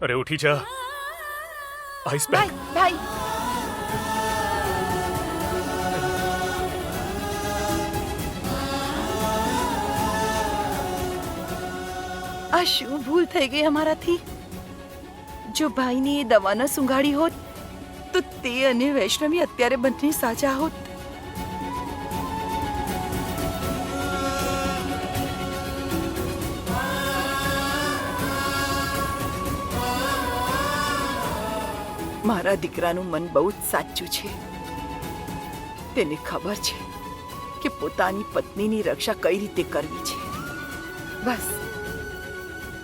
અરે ઉઠી જા. Ice pack. ભાઈ આ શું ભૂલ થઈ ગઈ અમારાથી? જો ભાઈને એ દવા ન સૂંઘાડી હોત તો તે અને વૈષ્ણવી અત્યારે બંને સાજા હોત. મારા દીકરાનું મન બહુ જ સાચું છે. તેને ખબર છે કે પોતાની પત્નીની રક્ષા કઈ રીતે કરવી છે. બસ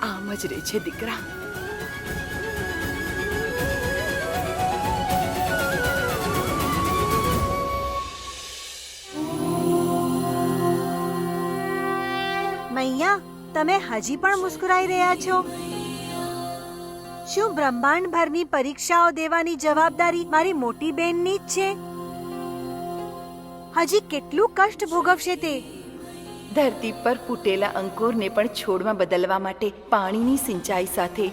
આમ જ રહે છે દીકરા. મૈયા, તમે હજી પણ મુસ્કુરાઈ રહ્યા છો? શું બ્રહ્માંડભરની પરીક્ષાઓ દેવાની જવાબદારી મારી મોટી બહેનની જ છે? હજી કેટલું કષ્ટ ભોગવશે તે? ધરતી પર ફૂટેલા અંકુરને પણ છોડમાં બદલવા માટે પાણીની સિંચાઈ સાથે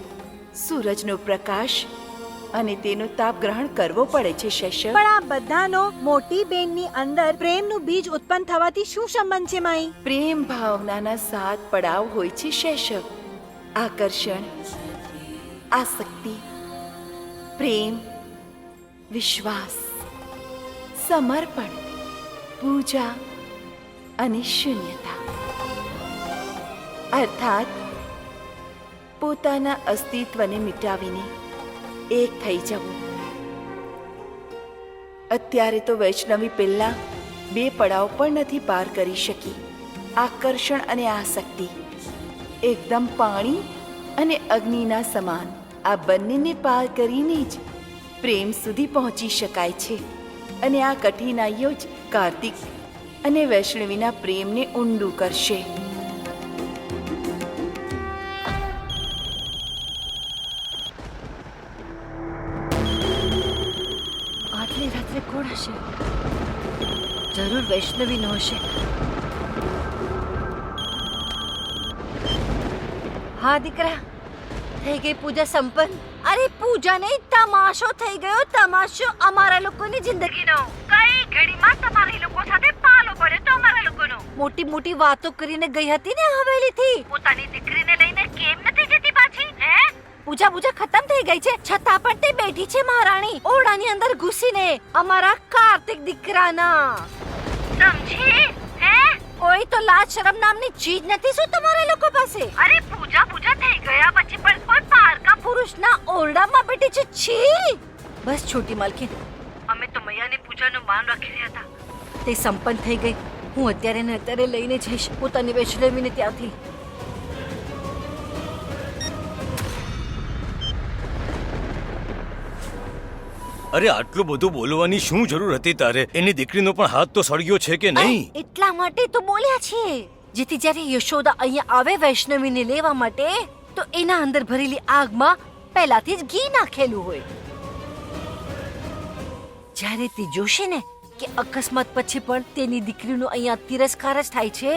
સૂરજનો પ્રકાશ અને તેનો તાપ ગ્રહણ કરવો પડે છે શેષવ. પણ આ બધાનો મોટી બહેનની અંદર પ્રેમનું બીજ ઉત્પન્ન થવાથી શું સંબંધ છે માઈ? પ્રેમ ભાવનાના 7 પડાવ હોય છે શેષવ. આકર્ષણ, આસક્તિ, પ્રેમ, વિશ્વાસ, સમર્પણ, પૂજા અને શૂન્યતા. અર્થાત પોતાના અસ્તિત્વને મિટાવીને એક થઈ જવું. અત્યારે તો વૈષ્ણવી પહેલા 2 પડાવ પણ નથી પાર કરી શકી. આકર્ષણ અને આસક્તિ એકદમ પાણી અને અગ્નિના સમાન. આ બંનેને પાર કરીને જ પ્રેમ સુધી પહોંચી શકાય છે. અને આ કઠિનાઈઓ જ કાર્તિક અને વૈષ્ણવીના પ્રેમને ઊંડું કરશે. આટલી રાત્રે કોણ હશે? જરૂર વૈષ્ણવી નો હશે. હા દીકરા, થઈ ગઈ પૂજા સંપન્ન. અરે પૂજા નહીં, તમાશો થઈ ગયો. તમાશો અમારા લોકોની જિંદગીનો. કઈ ઘડીમાં તમારી લોકો સાથે પાલો પડ્યો તો અમારા લોકોનો. મોટી મોટી વાતો કરીને ગઈ હતી ને હવેલીથી. પોતાની દીકરીને લઈને કેમ નથી જતી પાછી? હે? પૂજા ખતમ થઈ ગઈ છે, છતાં પણ તે બેઠી છે મહારાણી ઓરડાની અંદર ઘૂસીને અમારા કાર્તિક દીકરાના. સમજી? હે? કોઈ તો લાજ શરમ નામની ચીજ નથી શું તમારા લોકો પાસે? અરે પૂજા થઈ ગયા પછી પણ કોઈ પારકા પુરુષના ઓરડામાં બેઠી છે. છી! બસ છોટી માલકીન, અમે તો મૈયાની પૂજાનું માન રાખી રહ્યા હતા. તે સંપન્ન થઈ ગઈ. હું અત્યારે ને અત્યારે લઈને જઈશ પોતાની વૈષ્ણવીને ત્યાંથી. અરે આટલું બધું બોલવાની શું જરૂર હતી તારે? એની દીકરીનો પણ હાથ તો સળગ્યો છે કે નહીં? એટલા માટે તો બોલ્યા છીએ, જેથી જ્યારે યશોદા અહીંયા આવે વૈષ્ણવીને લેવા માટે તો એના અંદર ભરેલી આગમાં પહેલાથી જ ઘી નાખેલું હોય. જ્યારે તે જોશે ને કે અકસ્માત પછી પણ તેની દીકરીનો અહીંયા તિરસ્કાર જ થાય છે,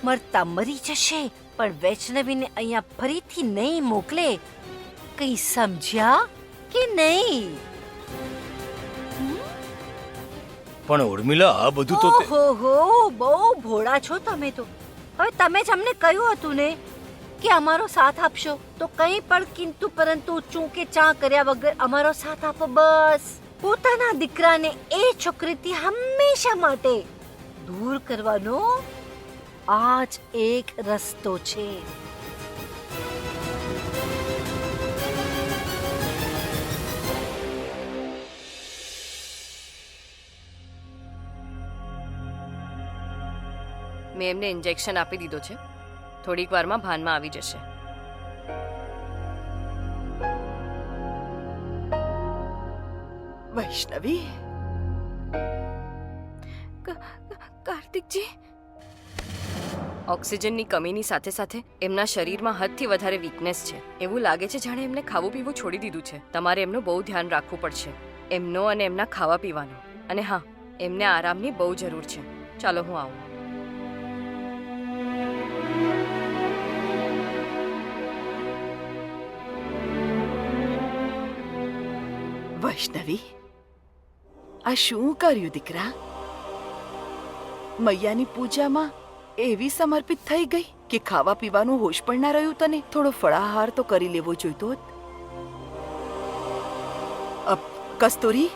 મરતા મરી જશે પણ વૈષ્ણવીને અહીંયા ફરીથી નહીં મોકલે. કઈ સમજ્યા કે નહીં? પણ ઉર્મિલા, આ બધું તો ઓહો, બહુ ભોળા છો તમે તો. હવે તમે જ અમને કહ્યું હતું ને કે અમારો સાથ આપશો, તો કંઈ પણ કિંતુ પરંતુ ચૂં કે ચા કર્યા વગર અમારો સાથ આપો. બસ પોતાના દીકરાને એ છોકરીથી હંમેશા માટે દૂર કરવાનો આ જ એક રસ્તો છે. મેં એમને ઇન્જેક્શન આપી દીધો છે. થોડીક વારમાં ભાનમાં આવી જશે. વૈષ્ણવી, કાર્તિકજી, ઓક્સિજનની કમીની સાથે સાથે એમના શરીરમાં હદથી વધારે વીકનેસ છે. એવું લાગે છે જાણે એમને ખાવું પીવું છોડી દીધું છે. તમારે એમનું બહુ ધ્યાન રાખવું પડશે, એમનો અને એમના ખાવા પીવાનો. અને હા, એમને આરામની બહુ જરૂર છે. ચાલો હું આવું. વૈષ્ણવી, આ શું કર્યું દીકરા? મૈયાની પૂજામાં એવી સમર્પિત થઈ ગઈ કે ખાવા પીવાનું હોશ પણ ના રહ્યું તને. થોડો ફળાહાર તો કરી લેવો જોઈતો હોત. કસ્તુરી,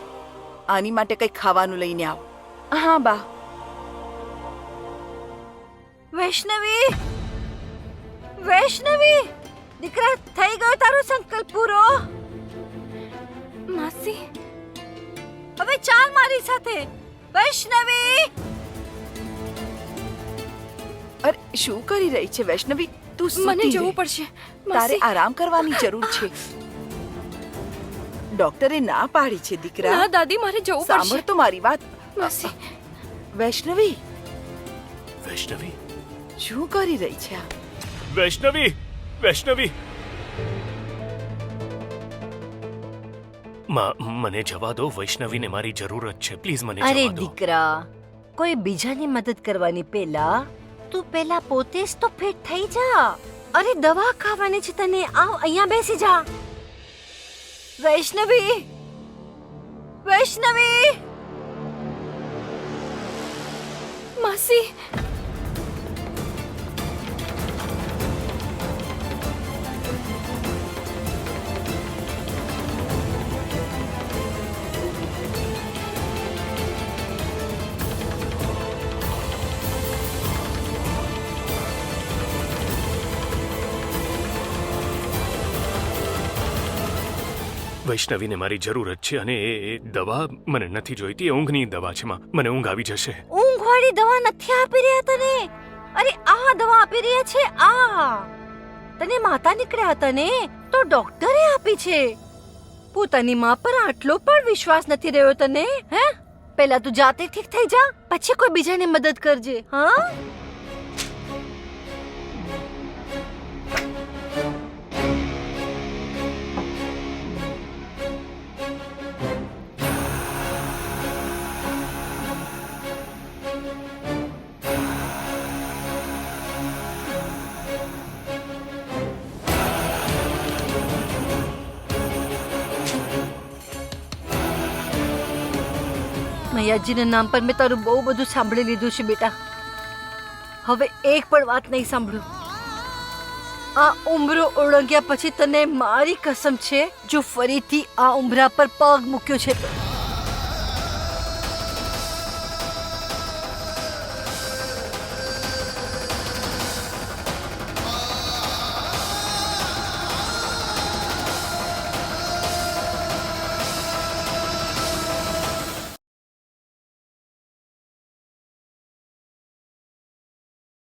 આની માટે કંઈ ખાવાનું લઈને આવ. હા બા. વૈષ્ણવી, વૈષ્ણવી, દીકરા થઈ ગયો તારો સંકલ્પ પૂરો. માસી, હવે ચાલ મારી સાથે. વૈષ્ણવી, અરે શું કરી રહી છે વૈષ્ણવી? તું મને સૂતી જવું રહે. પડશે. તારે માસી, આરામ કરવાની જરૂર છે. ડોક્ટરે ના પાડી છે દીકરા. ના દાદી, મારે જવું પડશે. સાંભળ તો મારી વાત. માસી, વૈષ્ણવી, વૈષ્ણવી, શું કરી રહી છે આ? વૈષ્ણવી, વૈષ્ણવી, મને જવા દો. વૈષ્ણવીને મારી જરૂરત છે. પ્લીઝ મને અરે જવા દો. દીકરા, કોઈ બીજાની મદદ કરવાની પહેલા તું પહેલા પોતે જ તો ફિટ થઈ જા. અરે દવા ખાવાની છે તને. આવ અહીંયા બેસી જા. વૈષ્ણવી, વૈષ્ણવી, માસી, વૈષ્ણવીને મારી જરૂરત છે અને એ દવા મને નથી જોઈતી. એ ઊંઘની દવા છે. મને ઊંઘ આવી જશે. ઊંઘવાળી દવા નથી આપી રહ્યા તને. અરે આ દવા આપી રહ્યા છે. આ તને માતા નીકળ્યા હતા ને, તો ડોક્ટરે આપી છે. પોતાની માં પર આટલો પણ વિશ્વાસ નથી રહ્યો તને? હે, પહેલા તું જાતે ઠીક થઈ જા, પછી કોઈ બીજાની મદદ કરજે. હા, મૈયાજીના નામ પર મેં તારું બહુ બધું સાંભળી લીધું છે બેટા. હવે એક પણ વાત નહીં સાંભળું. આ ઉંબરો ઓળંગ્યા પછી તને મારી કસમ છે, જો ફરીથી આ ઉંબરા પર પગ મૂક્યો છે તો